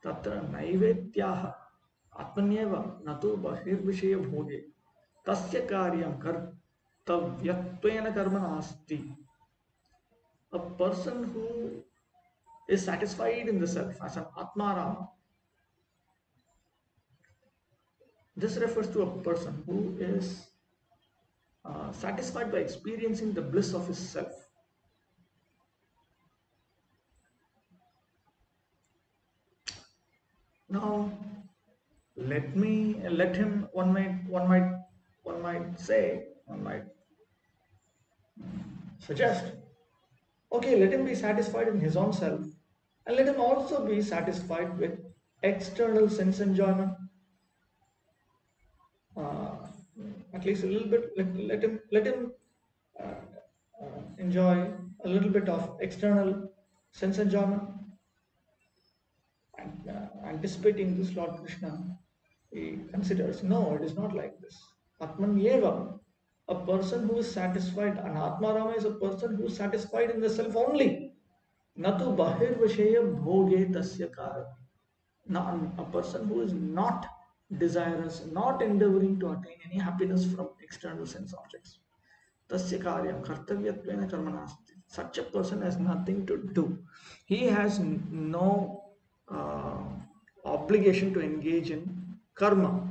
तत्र नैवेद्याः आत्मन्येव न तु बहिर्विषयभोगे तस्य कार्यं कर्तव्यत्वेन कर्म नास्ति. A person who is satisfied in the self as an Atmarama, this refers to a person who is satisfied by experiencing the bliss of his self. Now, let him. One might say, one might suggest. Okay, let him be satisfied in his own self, and let him also be satisfied with external sense enjoyment. Uh, at least a little bit. Let him enjoy a little bit of external sense enjoyment. And anticipating this, Lord Krishna, he considers, no, it is not like this. Atman Yeva, a person who is satisfied, and Atmarama is a person who is satisfied in the self only. Natu bahir vishaya bhoge tasya kara. Now, a person who is not desirous, not endeavoring to attain any happiness from external sense objects. Tasya karyam kartavyattvena karmanasti. Such a person has nothing to do. He has no uh, obligation to engage in karma.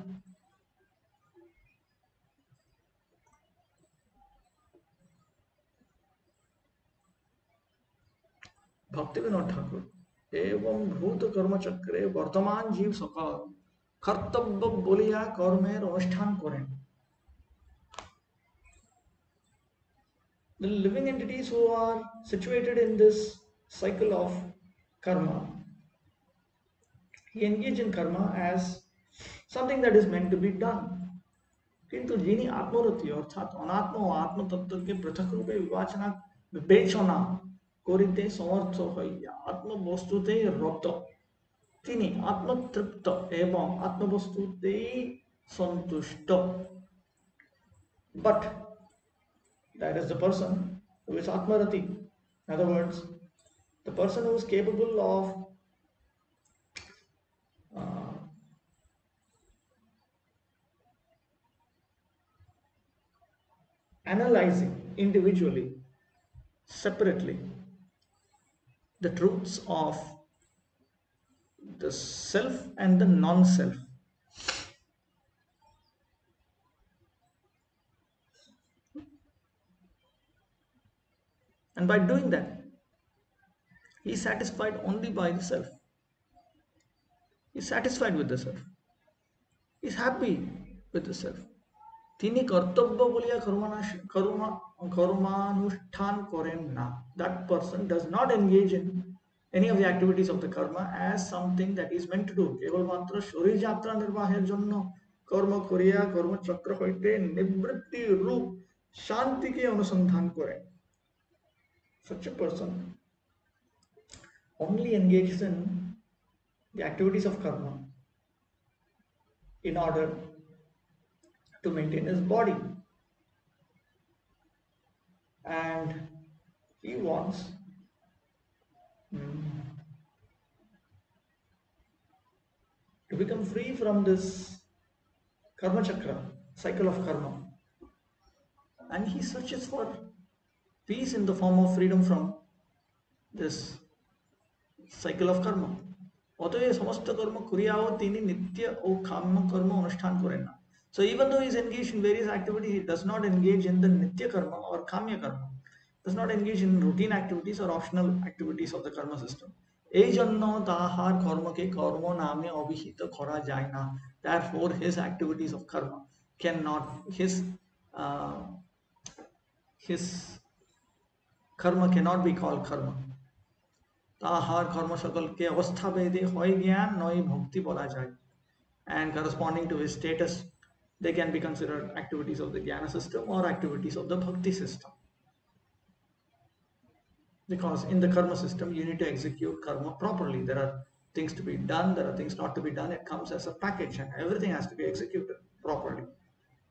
भक्ति विनोद ठाकुर एवं भूत कर्म चक्रे वर्तमान जीव सकाल कर्तव्य बोलिया कर्मेर अनुष्ठान करें. The living entities who are situated in this cycle of karma, he engage in karma as something that is meant to be done. किंतु যিনি আত্মরতি অর্থাৎ অনাত্ম ও আত্মতত্ত্বকে পৃথক রূপে বিবেচনা করিতে সমর্থ হইয়া আত্মবস্তুতেই রত তিনি আত্মতৃপ্ত এবং আত্মবস্তুতেই সন্তুষ্ট. But that is the person who is Atmarati. In other words, the person who is capable of analyzing individually, separately, the truths of the self and the non-self. And by doing that, he is satisfied only by the self. He is satisfied with the self. He is happy with the self. তিনি কর্তব্য বলিয়া কর্মানুষ্ঠান করেন না. That person does not engage in any of the activities of the karma as something that is meant to do. কেবলমাত্র শরীর যাত্রা নির্বাহের জন্য কর্ম করিয়া কর্মচক্র হইতে নিবৃত্তি রূপ শান্তিকে অনুসন্ধান করে. Such a person only engages in the activities of karma in order to maintain his body, and he wants to become free from this karma chakra, cycle of karma, and he searches for peace in the form of freedom from this cycle of karma. অতএব সমস্ত কর্ম করিয়াও তিনি নিত্য ও কাম্য কর্ম অনুষ্ঠান করেন না. So even though he is engaged in various activities, he does not engage in the nitya karma or kamya karma, does not engage in routine activities or optional activities of the karma system. এই জন্য তাহার কর্মকে কর্ম নামে অভিহিত করা যায় না. Therefore his activities of karma cannot, his karma cannot be called karma. তাহার কর্ম সকলকে অবস্থা ভেদে হয় জ্ঞান নয় ভক্তি বলা যায়. and corresponding to his status, they can be considered activities of the jnana system or activities of the bhakti system. Because in the karma system, you need to execute karma properly. There are things to be done, there are things not to be done. It comes as a package, and everything has to be executed properly.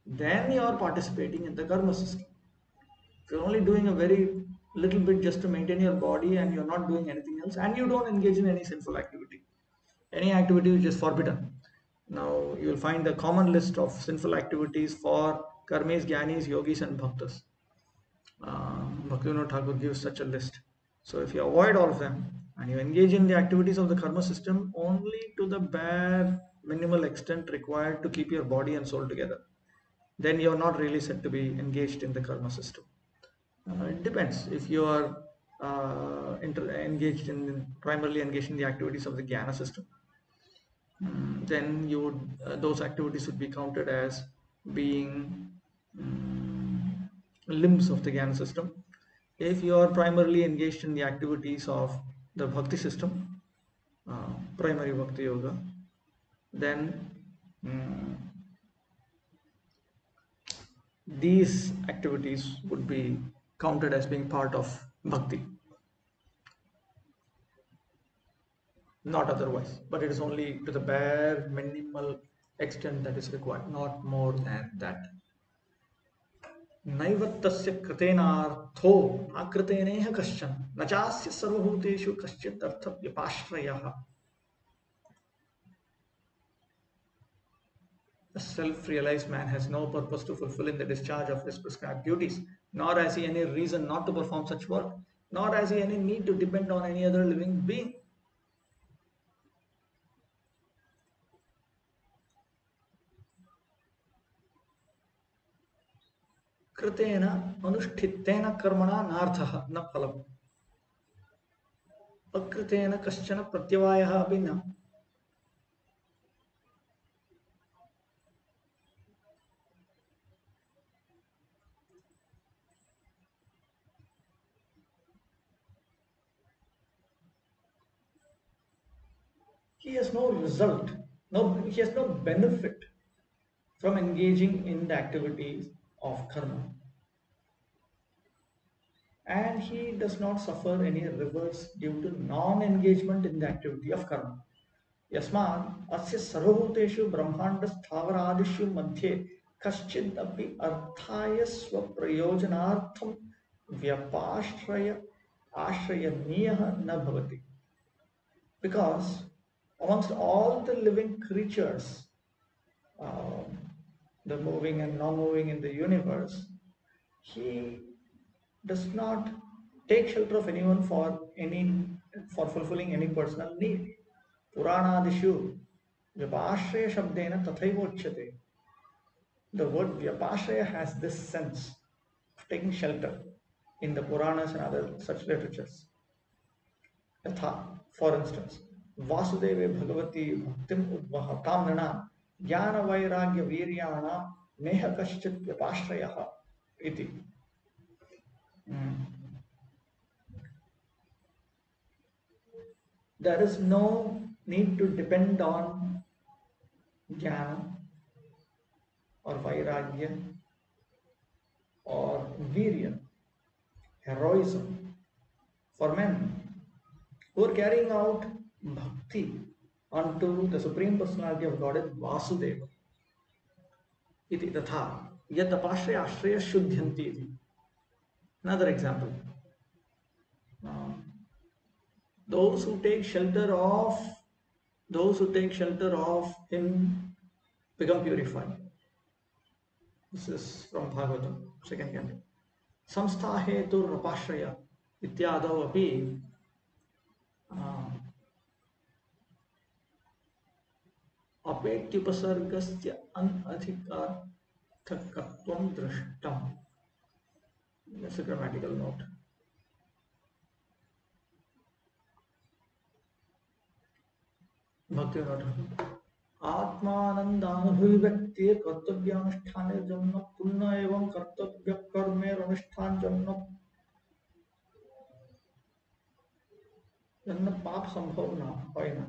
Then you are participating in the karma system. If you're only doing a very little bit just to maintain your body and you're not doing anything else, and you don't engage in any sinful activity, any activity which is forbidden. Now you will find the common list of sinful activities for karmis, jnanis, yogis, and bhaktas. Bhaktivinoda Thakur gives such a list. So if you avoid all of them and you engage in the activities of the karma system only to the bare minimal extent required to keep your body and soul together, then you're not really said to be engaged in the karma system. It depends. If you are primarily engaged in the activities of the jnana system, then you would those activities would be counted as being limbs of the jnana system. If you are primarily engaged in the activities of the bhakti system, primary bhakti yoga, then mm, these activities would be counted as being part of bhakti, not otherwise. But it is only to the bare minimal extent that is required, not more than that. नैव तस्य कृतेनार्थो नाकृतेनेह कश्चन न चास्य सर्वभूतेषु कश्चित् अर्थव्यपाश्रयः. A self-realized man has no purpose to fulfill in the discharge of his prescribed duties, nor has he any reason not to perform such work, nor has he any need to depend on any other living being. कृतेन अनुष्ठितेन कर्मणा नार्थः न फलम्. अकृतेन कश्चन प्रत्यवायः अपि न. He has no result, he has no benefit from engaging in the activities of karma. And he does not suffer any reverse due to non-engagement in the activity of karma. यस्मात् अस्य सर्वभूतेषु ब्रह्माण्डस्थावरादिषु मध्ये कश्चिदपि अर्थाय स्वप्रयोजनार्थं व्यपाश्रय आश्रयनीयः न भवति. Because amongst all the living creatures, the moving and non-moving in the universe, he does not take shelter of anyone for fulfilling any personal need. Puranadishu Vyapashraya Shabdena Tathaivochate. The word Vyapashraya has this sense of taking shelter in the Puranas and other such literatures. Yatha, for instance, Vasudeve Bhagavati Bhaktim Udvaha Tamnana Jnana Vairagya Viryana Neha Kaschit Vyapashrayaha iti. There is no need to depend on jnana or vairagya or virya, heroism, for men who are carrying out bhakti unto the Supreme Personality of Godhead Vasudeva. Iti tatha yat apashraya ashraya shuddhyanti iti. Another example. Those who take shelter of him become purified. This is from Bhagavatam, second canto. Samstha hetur rapashraya ityadau api अपेत्युपसर्गस्य अनधिकारकत्वं दृष्टम्. That's a grammatical note. Bhaktivinoda आत्मानंदानुभूति कर्तव्यानुष्ठाने जन्म पुण्य एवं कर्तव्य कर्मे अनुष्ठान जन्म जन्म पाप संभव ना होय ना.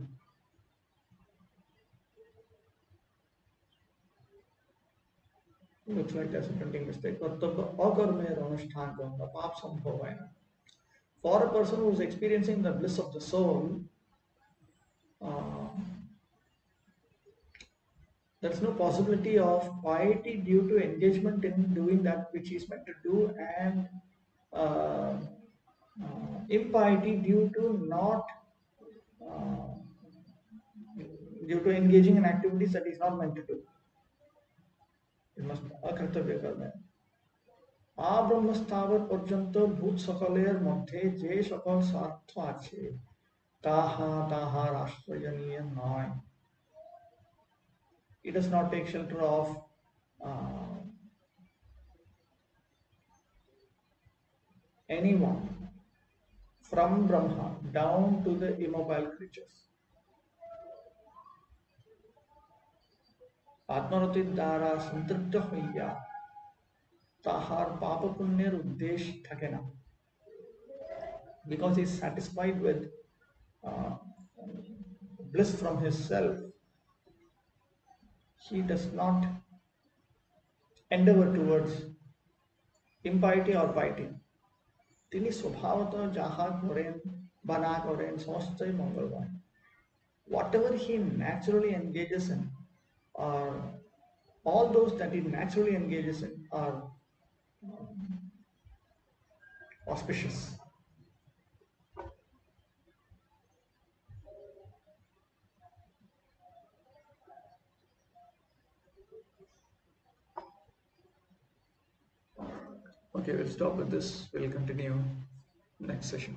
looks like there's a printing mistake. कर्तव्य अकर्मेर अनुष्ठान जो होता पाप संभव है. For a person who is experiencing the bliss of the soul, uh, there's no possibility of piety due to engagement in doing that which he is meant to do, and uh, impiety due to not uh, due to engaging in activities that he is not meant to do. It must अकर्तव्य कर्म है. আব্রহ্মস্থাবর পর্যন্ত ভূত সকলের মধ্যে যে সকল স্বার্থ আছে তাহা তাহার আশ্রয় নিয়ে নয়. It does not take shelter of uh, anyone from Brahma down to the immobile creatures. আত্মরতির দ্বারা সন্তৃপ্ত হইয়া তাহার পাপ পুণ্যের উদ্দেশ্য থাকে না. Because he is satisfied with uh, bliss from his self, he does not endeavor towards impiety or piety. তিনি স্বভাবত যাহা করেন বা না করেন সমস্তই মঙ্গলময়. Whatever he naturally engages in, or all those that he naturally engages in, are auspicious. Okay, we'll stop with this. We'll continue next session.